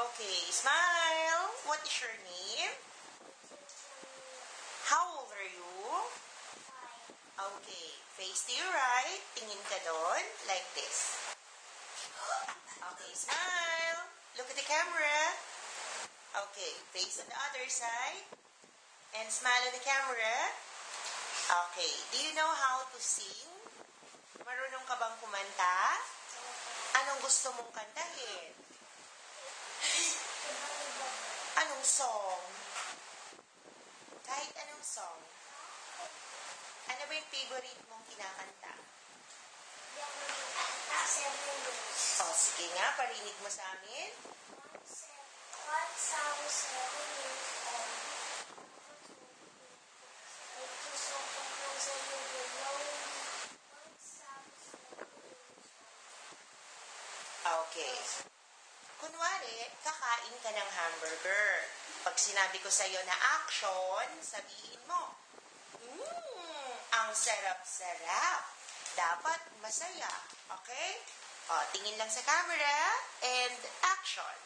Okay, smile. What is your name? How old are you? Okay, face to your right. Tingin ka doon, like this. Okay, smile. Look at the camera. Okay, face on the other side. And smile at the camera. Okay, do you know how to sing? Marunong ka bang kumanta? Anong gusto mong kantahin? Anong song? Kahit anong song. Ano ba yung favorite mong kinakanta? Oh, sige nga, parinig mo sa amin. Okay. Kunwari, kakain ka ng hamburger. Pag sinabi ko sa'yo na action, sabihin mo, ang sarap-sarap. Dapat masaya. Okay? O, tingin lang sa camera and action.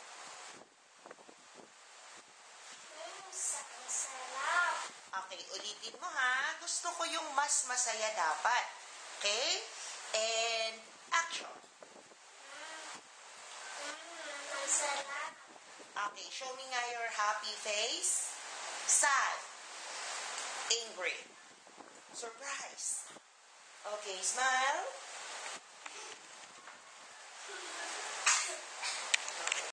Sarap. Okay, ulitin mo ha. Gusto ko yung mas masaya dapat. Okay? And action. Sarap. Okay, show me nga your happy face. Sad. Angry. Surprise. Okay, smile.